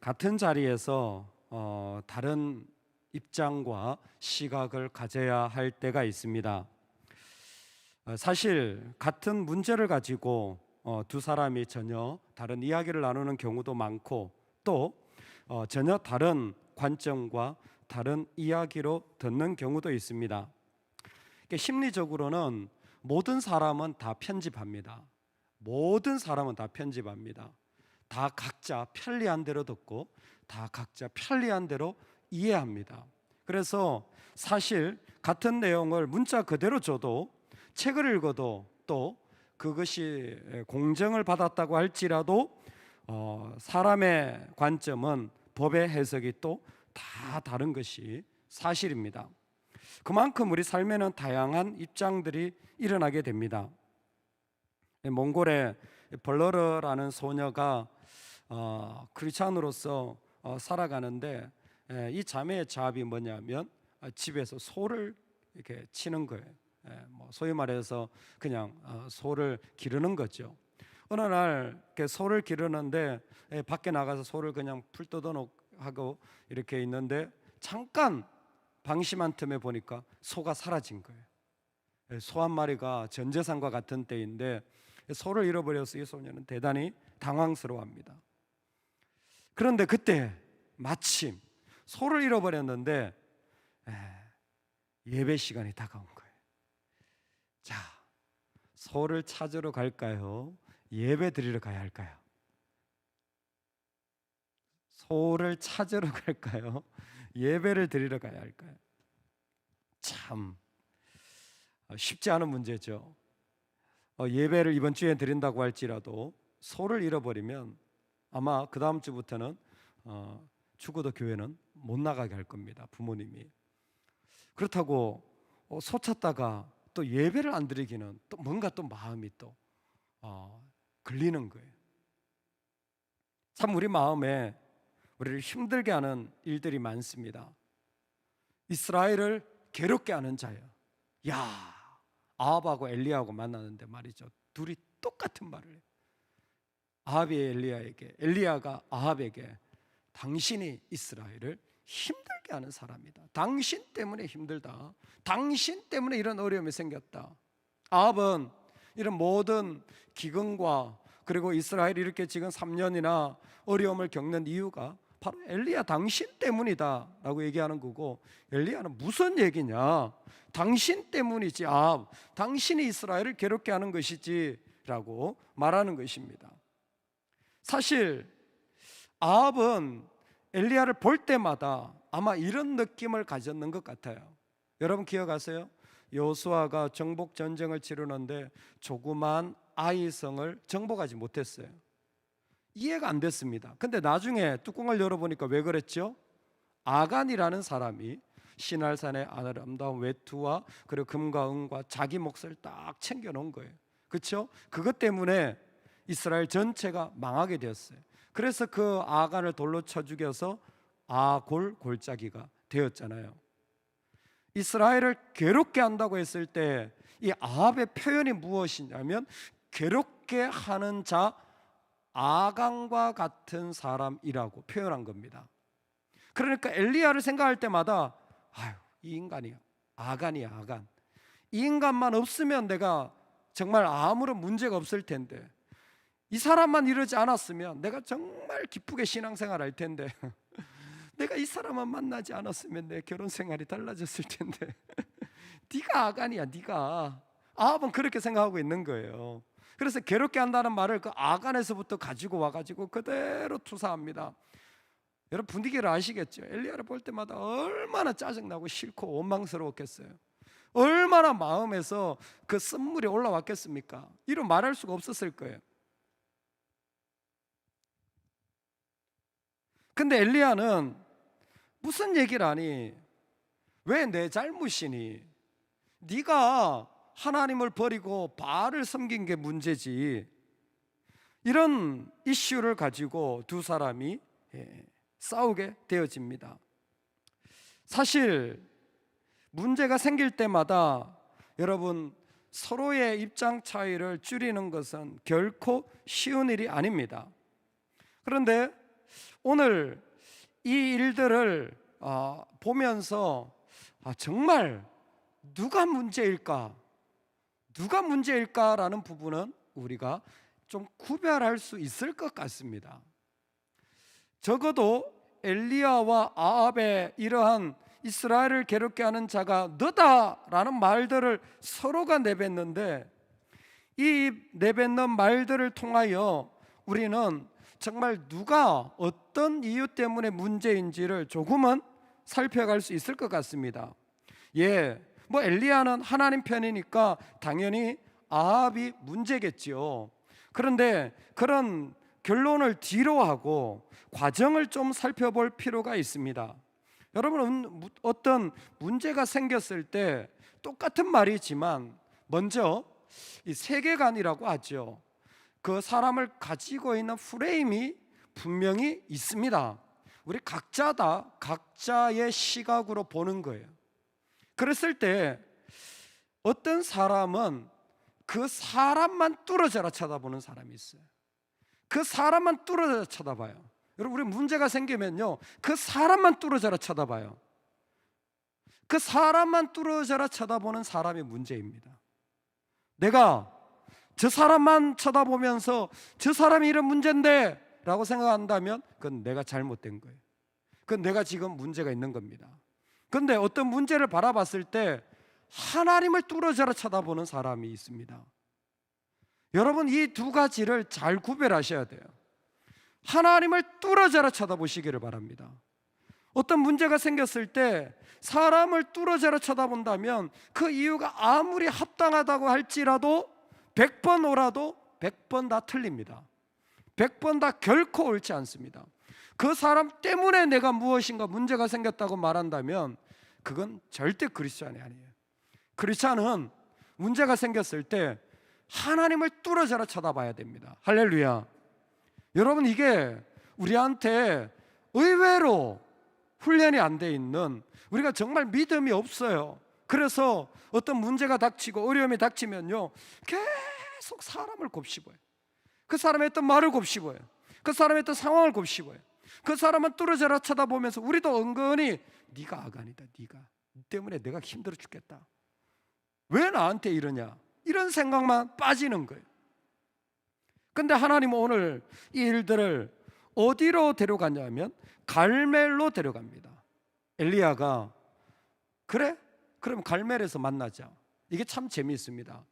같은 자리에서 다른 입장과 시각을 가져야 할 때가 있습니다. 사실 같은 문제를 가지고 두 사람이 전혀 다른 이야기를 나누는 경우도 많고, 또 전혀 다른 관점과 다른 이야기로 듣는 경우도 있습니다. 심리적으로는 모든 사람은 다 편집합니다. 모든 사람은 다 편집합니다. 다 각자 편리한 대로 듣고 다 각자 편리한 대로 이해합니다. 그래서 사실 같은 내용을 문자 그대로 줘도, 책을 읽어도, 또 그것이 공정을 받았다고 할지라도 사람의 관점은, 법의 해석이 또 다 다른 것이 사실입니다. 그만큼 우리 삶에는 다양한 입장들이 일어나게 됩니다. 몽골의 벌러르라는 소녀가 크리스찬으로서 살아가는데, 이 자매의 자업이 뭐냐면 집에서 소를 이렇게 치는 거예요. 소위 말해서 그냥 소를 기르는 거죠. 어느 날 소를 기르는데 밖에 나가서 소를 그냥 풀 뜯어놓고 이렇게 있는데, 잠깐 방심한 틈에 보니까 소가 사라진 거예요. 소 한 마리가 전 재산과 같은 때인데 소를 잃어버려서 이 소녀는 대단히 당황스러워합니다. 그런데 그때 마침 소를 잃어버렸는데 예배 시간이 다가온 거예요. 자, 소를 찾으러 갈까요? 예배 드리러 가야 할까요? 소를 찾으러 갈까요? 예배를 드리러 가야 할까요? 참 쉽지 않은 문제죠. 예배를 이번 주에 드린다고 할지라도 소를 잃어버리면 아마 그 다음 주부터는 죽어도 교회는 못 나가게 할 겁니다. 부모님이. 그렇다고 소 찾다가 또 예배를 안 드리기는 또 뭔가 또 마음이 또 걸리는 거예요. 참 우리 마음에 우리를 힘들게 하는 일들이 많습니다. 이스라엘을 괴롭게 하는 자예요. 야, 아합하고 엘리야하고 만나는데 말이죠, 둘이 똑같은 말을 해요. 아합이 엘리야에게, 엘리야가 아합에게 당신이 이스라엘을 힘들게 하는 사람이다. 당신 때문에 힘들다. 당신 때문에 이런 어려움이 생겼다. 아합은 이런 모든 기근과 그리고 이스라엘이 이렇게 지금 3년이나 어려움을 겪는 이유가 바로 엘리야 당신 때문이다 라고 얘기하는 거고, 엘리야는 무슨 얘기냐, 당신 때문이지, 당신이 이스라엘을 괴롭게 하는 것이지 라고 말하는 것입니다. 사실 아합은 엘리야를 볼 때마다 아마 이런 느낌을 가졌는 것 같아요. 여러분 기억하세요? 여호수아가 정복 전쟁을 치르는데 조그만 아이성을 정복하지 못했어요. 이해가 안 됐습니다. 근데 나중에 뚜껑을 열어보니까 왜 그랬죠? 아간이라는 사람이 시날산의 아름다운 외투와 그리고 금과 은과 자기 몫을 딱 챙겨놓은 거예요. 그렇죠? 그것 때문에 이스라엘 전체가 망하게 되었어요. 그래서 그 아간을 돌로 쳐 죽여서 골짜기가 되었잖아요. 이스라엘을 괴롭게 한다고 했을 때 이 아합의 표현이 무엇이냐면 괴롭게 하는 자, 아간과 같은 사람이라고 표현한 겁니다. 그러니까 엘리야를 생각할 때마다 이 인간이야, 아간이야, 아간. 이 인간만 없으면 내가 정말 아무런 문제가 없을 텐데, 이 사람만 이러지 않았으면 내가 정말 기쁘게 신앙생활 할 텐데, 내가 이 사람만 만나지 않았으면 내 결혼 생활이 달라졌을 텐데, 네가 아간이야, 네가. 아합은 그렇게 생각하고 있는 거예요. 그래서 괴롭게 한다는 말을 그 아간에서부터 가지고 와가지고 그대로 투사합니다. 여러분 분위기를 아시겠죠? 엘리야를 볼 때마다 얼마나 짜증나고 싫고 원망스러웠겠어요. 얼마나 마음에서 그 쓴물이 올라왔겠습니까? 이런 말할 수가 없었을 거예요. 근데 엘리야는 무슨 얘기를 하니? 왜 내 잘못이니? 네가 하나님을 버리고 바알을 섬긴 게 문제지. 이런 이슈를 가지고 두 사람이 싸우게 되어집니다. 사실 문제가 생길 때마다 여러분 서로의 입장 차이를 줄이는 것은 결코 쉬운 일이 아닙니다. 그런데 오늘 이 일들을 보면서 정말 누가 문제일까라는 부분은 우리가 좀 구별할 수 있을 것 같습니다. 적어도 엘리야와 아합의 이러한 이스라엘을 괴롭게 하는 자가 너다라는 말들을 서로가 내뱉는데, 이 내뱉는 말들을 통하여 우리는 정말 누가 어떤 이유 때문에 문제인지를 조금은 살펴갈 수 있을 것 같습니다. 엘리야는 하나님 편이니까 당연히 아합이 문제겠지요. 그런데 그런 결론을 뒤로 하고 과정을 좀 살펴볼 필요가 있습니다. 여러분, 어떤 문제가 생겼을 때 똑같은 말이지만 먼저 이 세계관이라고 하죠. 그 사람을 가지고 있는 프레임이 분명히 있습니다. 우리 각자다 각자의 시각으로 보는 거예요. 그랬을 때 어떤 사람은 그 사람만 뚫어져라 쳐다보는 사람이 있어요. 그 사람만 뚫어져라 쳐다봐요. 여러분, 우리 문제가 생기면요, 그 사람만 뚫어져라 쳐다봐요. 그 사람만 뚫어져라 쳐다보는 사람이 문제입니다. 내가 저 사람만 쳐다보면서 저 사람이 이런 문제인데 라고 생각한다면 그건 내가 잘못된 거예요. 그건 내가 지금 문제가 있는 겁니다. 그런데 어떤 문제를 바라봤을 때 하나님을 뚫어져라 쳐다보는 사람이 있습니다. 여러분, 이 두 가지를 잘 구별하셔야 돼요. 하나님을 뚫어져라 쳐다보시기를 바랍니다. 어떤 문제가 생겼을 때 사람을 뚫어져라 쳐다본다면 그 이유가 아무리 합당하다고 할지라도 100번 오라도 100번 다 틀립니다. 100번 다 결코 옳지 않습니다. 그 사람 때문에 내가 무엇인가 문제가 생겼다고 말한다면 그건 절대 크리스찬이 아니에요. 크리스찬은 문제가 생겼을 때 하나님을 뚫어져라 쳐다봐야 됩니다. 할렐루야. 여러분, 이게 우리한테 의외로 훈련이 안 돼 있는, 우리가 정말 믿음이 없어요. 그래서 어떤 문제가 닥치고 어려움이 닥치면요, 계속 사람을 곱씹어요. 그 사람의 어떤 말을 곱씹어요. 그 사람의 어떤 상황을 곱씹어요. 그 사람은 뚫어져라 쳐다보면서 우리도 은근히 네가 아간이다, 네가 네 때문에 내가 힘들어 죽겠다, 왜 나한테 이러냐, 이런 생각만 빠지는 거예요. 근데 하나님은 오늘 이 일들을 어디로 데려가냐면 갈멜로 데려갑니다. 엘리야가 그래? 그럼 갈멜에서 만나자. 이게 참 재미있습니다.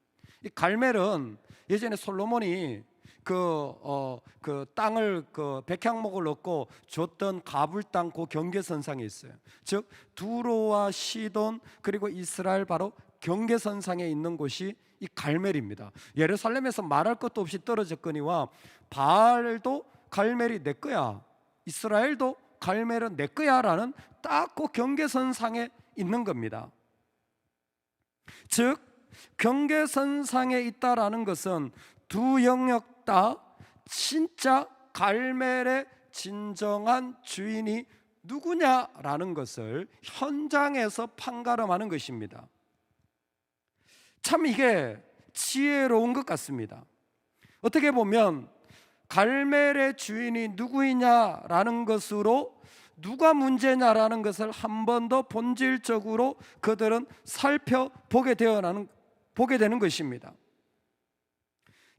이 갈멜은 예전에 솔로몬이 그 땅을 백향목을 넣고 줬던 가불 땅 그 경계선상에 있어요. 즉 두로와 시돈 그리고 이스라엘 바로 경계선상에 있는 곳이 이 갈멜입니다. 예루살렘에서 말할 것도 없이 떨어졌거니와 바알도 갈멜이 내 거야, 이스라엘도 갈멜은 내 거야 라는 딱 그 경계선상에 있는 겁니다. 즉 경계선상에 있다라는 것은 두 영역 다 진짜 갈멜의 진정한 주인이 누구냐라는 것을 현장에서 판가름하는 것입니다. 참 이게 지혜로운 것 같습니다. 어떻게 보면 갈멜의 주인이 누구이냐라는 것으로 누가 문제냐라는 것을 한 번 더 본질적으로 그들은 살펴보게 되는 것입니다.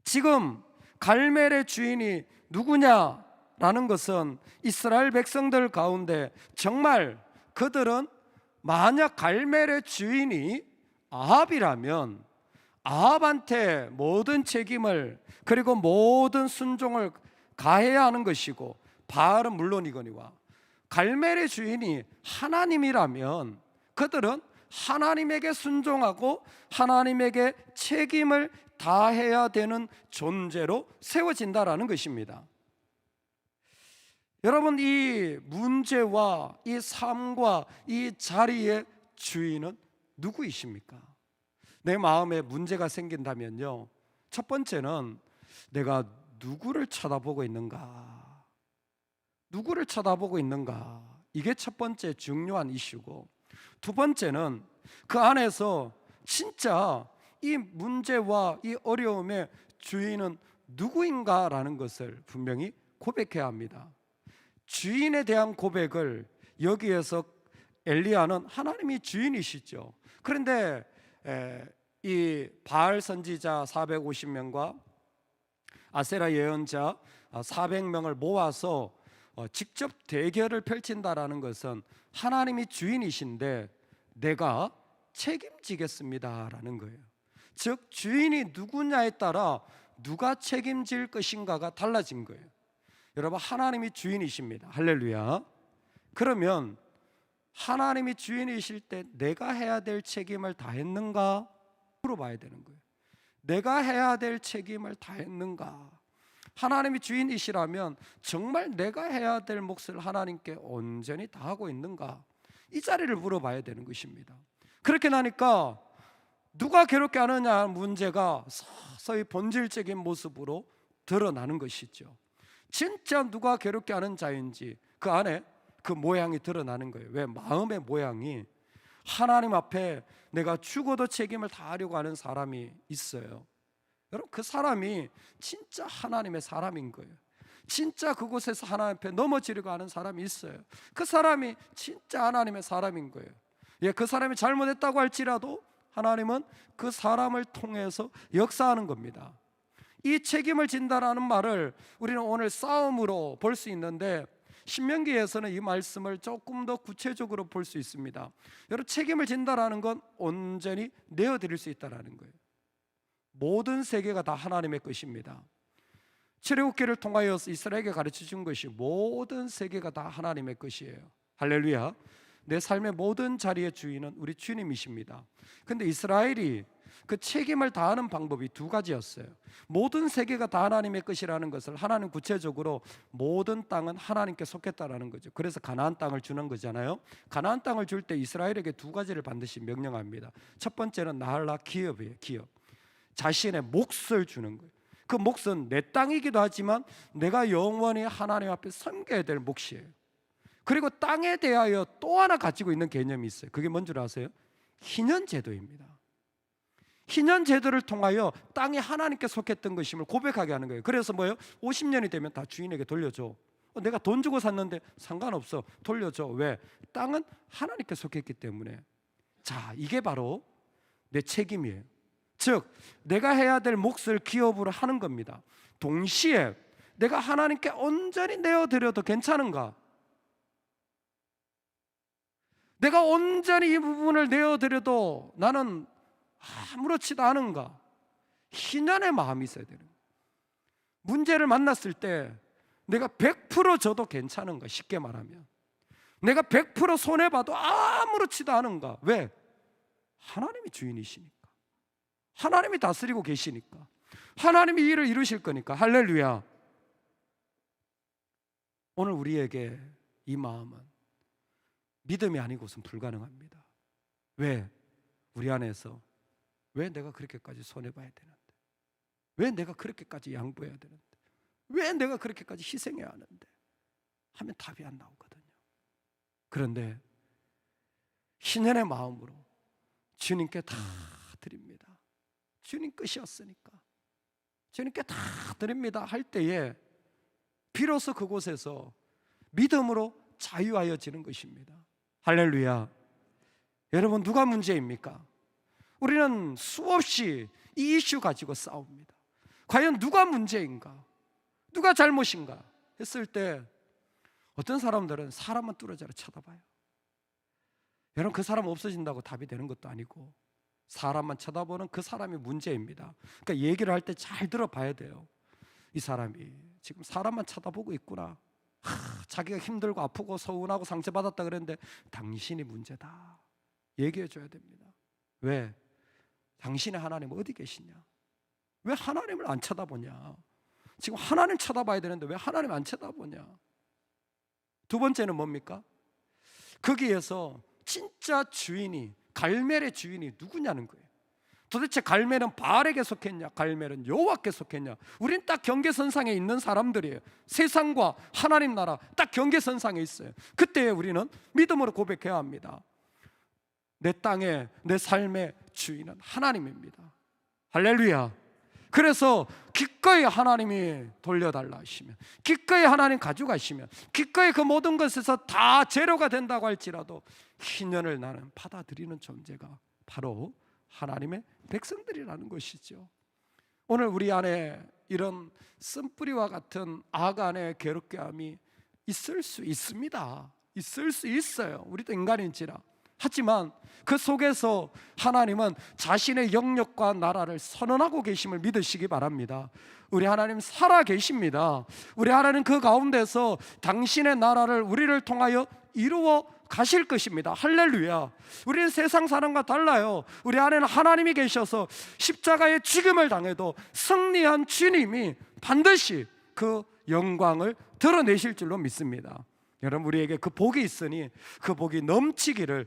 지금 갈멜의 주인이 누구냐라는 것은 이스라엘 백성들 가운데 정말 그들은 만약 갈멜의 주인이 아합이라면 아합한테 모든 책임을 그리고 모든 순종을 가해야 하는 것이고, 바알은 물론이거니와 갈멜의 주인이 하나님이라면 그들은 하나님에게 순종하고 하나님에게 책임을 다해야 되는 존재로 세워진다라는 것입니다. 여러분, 이 문제와 이 삶과 이 자리의 주인은 누구이십니까? 내 마음에 문제가 생긴다면요, 첫 번째는 내가 누구를 쳐다보고 있는가? 누구를 쳐다보고 있는가? 이게 첫 번째 중요한 이슈고, 두 번째는 그 안에서 진짜 이 문제와 이 어려움의 주인은 누구인가라는 것을 분명히 고백해야 합니다. 주인에 대한 고백을 여기에서 엘리야는 하나님이 주인이시죠. 그런데 이 바알 선지자 450명과 아세라 예언자 400명을 모아서 직접 대결을 펼친다라는 것은 하나님이 주인이신데 내가 책임지겠습니다라는 거예요. 즉 주인이 누구냐에 따라 누가 책임질 것인가가 달라진 거예요. 여러분, 하나님이 주인이십니다. 할렐루야. 그러면 하나님이 주인이실 때 내가 해야 될 책임을 다 했는가 물어봐야 되는 거예요. 내가 해야 될 책임을 다 했는가? 하나님이 주인이시라면 정말 내가 해야 될 몫을 하나님께 온전히 다 하고 있는가? 이 자리를 물어봐야 되는 것입니다. 그렇게 나니까 누가 괴롭게 하느냐 문제가 서서히 본질적인 모습으로 드러나는 것이죠. 진짜 누가 괴롭게 하는 자인지 그 안에 그 모양이 드러나는 거예요. 왜? 마음의 모양이 하나님 앞에 내가 죽어도 책임을 다하려고 하는 사람이 있어요. 여러분, 그 사람이 진짜 하나님의 사람인 거예요. 진짜 그곳에서 하나님 앞에 넘어지려고 하는 사람이 있어요. 그 사람이 진짜 하나님의 사람인 거예요. 예, 그 사람이 잘못했다고 할지라도 하나님은 그 사람을 통해서 역사하는 겁니다. 이 책임을 진다라는 말을 우리는 오늘 싸움으로 볼 수 있는데 신명기에서는 이 말씀을 조금 더 구체적으로 볼 수 있습니다. 여러분, 책임을 진다라는 건 온전히 내어드릴 수 있다라는 거예요. 모든 세계가 다 하나님의 것입니다. 출애굽기를 통하여 이스라엘에게 가르쳐 준 것이 모든 세계가 다 하나님의 것이에요. 할렐루야. 내 삶의 모든 자리의 주인은 우리 주님이십니다. 근데 이스라엘이 그 책임을 다하는 방법이 두 가지였어요. 모든 세계가 다 하나님의 것이라는 것을 하나님 구체적으로 모든 땅은 하나님께 속했다라는 거죠. 그래서 가나안 땅을 주는 거잖아요. 가나안 땅을 줄 때 이스라엘에게 두 가지를 반드시 명령합니다. 첫 번째는 나할라 기업이에요. 기업. 자신의 몫을 주는 거예요. 그 몫은 내 땅이기도 하지만 내가 영원히 하나님 앞에 섬겨야 될 몫이에요. 그리고 땅에 대하여 또 하나 가지고 있는 개념이 있어요. 그게 뭔 줄 아세요? 희년제도입니다. 희년제도를 통하여 땅이 하나님께 속했던 것임을 고백하게 하는 거예요. 그래서 뭐예요? 50년이 되면 다 주인에게 돌려줘. 내가 돈 주고 샀는데 상관없어, 돌려줘. 왜? 땅은 하나님께 속했기 때문에. 자, 이게 바로 내 책임이에요. 즉 내가 해야 될 몫을 기업으로 하는 겁니다. 동시에 내가 하나님께 온전히 내어드려도 괜찮은가? 내가 온전히 이 부분을 내어드려도 나는 아무렇지도 않은가? 희년의 마음이 있어야 되는 거예요. 문제를 만났을 때 내가 100% 줘도 괜찮은가? 쉽게 말하면 내가 100% 손해봐도 아무렇지도 않은가? 왜? 하나님이 주인이시니까, 하나님이 다스리고 계시니까, 하나님이 일을 이루실 거니까. 할렐루야. 오늘 우리에게 이 마음은 믿음이 아니고선 불가능합니다. 왜? 우리 안에서 왜 내가 그렇게까지 손해봐야 되는데, 왜 내가 그렇게까지 양보해야 되는데, 왜 내가 그렇게까지 희생해야 하는데 하면 답이 안 나오거든요. 그런데 희년의 마음으로 주님께 다 드립니다. 주님 끝이었으니까 주님께 다 드립니다 할 때에 비로소 그곳에서 믿음으로 자유하여지는 것입니다. 할렐루야. 여러분, 누가 문제입니까? 우리는 수없이 이 이슈 가지고 싸웁니다. 과연 누가 문제인가? 누가 잘못인가? 했을 때 어떤 사람들은 사람만 뚫어져라 쳐다봐요. 여러분, 그 사람 없어진다고 답이 되는 것도 아니고 사람만 쳐다보는 그 사람이 문제입니다. 그러니까 얘기를 할 때 잘 들어봐야 돼요. 이 사람이 지금 사람만 쳐다보고 있구나. 자기가 힘들고 아프고 서운하고 상처받았다 그랬는데 당신이 문제다. 얘기해 줘야 됩니다. 왜? 당신의 하나님 어디 계시냐? 왜 하나님을 안 쳐다보냐? 지금 하나님 쳐다봐야 되는데 왜 하나님 안 쳐다보냐? 두 번째는 뭡니까? 거기에서 진짜 주인이, 갈멜의 주인이 누구냐는 거예요. 도대체 갈멜은 바알에게 속했냐, 갈멜은 여호와께 속했냐? 우린 딱 경계선상에 있는 사람들이에요. 세상과 하나님 나라 딱 경계선상에 있어요. 그때 우리는 믿음으로 고백해야 합니다. 내 땅의, 내 삶의 주인은 하나님입니다. 할렐루야. 그래서 기꺼이 하나님이 돌려달라 하시면, 기꺼이 하나님 가져가시면, 기꺼이 그 모든 것에서 다 재료가 된다고 할지라도 희년을 나는 받아들이는 존재가 바로 하나님의 백성들이라는 것이죠. 오늘 우리 안에 이런 쓴뿌리와 같은 아간의 괴롭게함이 있을 수 있습니다. 있을 수 있어요. 우리도 인간인지라. 하지만 그 속에서 하나님은 자신의 영역과 나라를 선언하고 계심을 믿으시기 바랍니다. 우리 하나님 살아 계십니다. 우리 하나님 그 가운데서 당신의 나라를 우리를 통하여 이루어 가실 것입니다. 할렐루야. 우리는 세상 사람과 달라요. 우리 안에는 하나님이 계셔서 십자가의 죽임을 당해도 승리한 주님이 반드시 그 영광을 드러내실 줄로 믿습니다. 여러분, 우리에게 그 복이 있으니 그 복이 넘치기를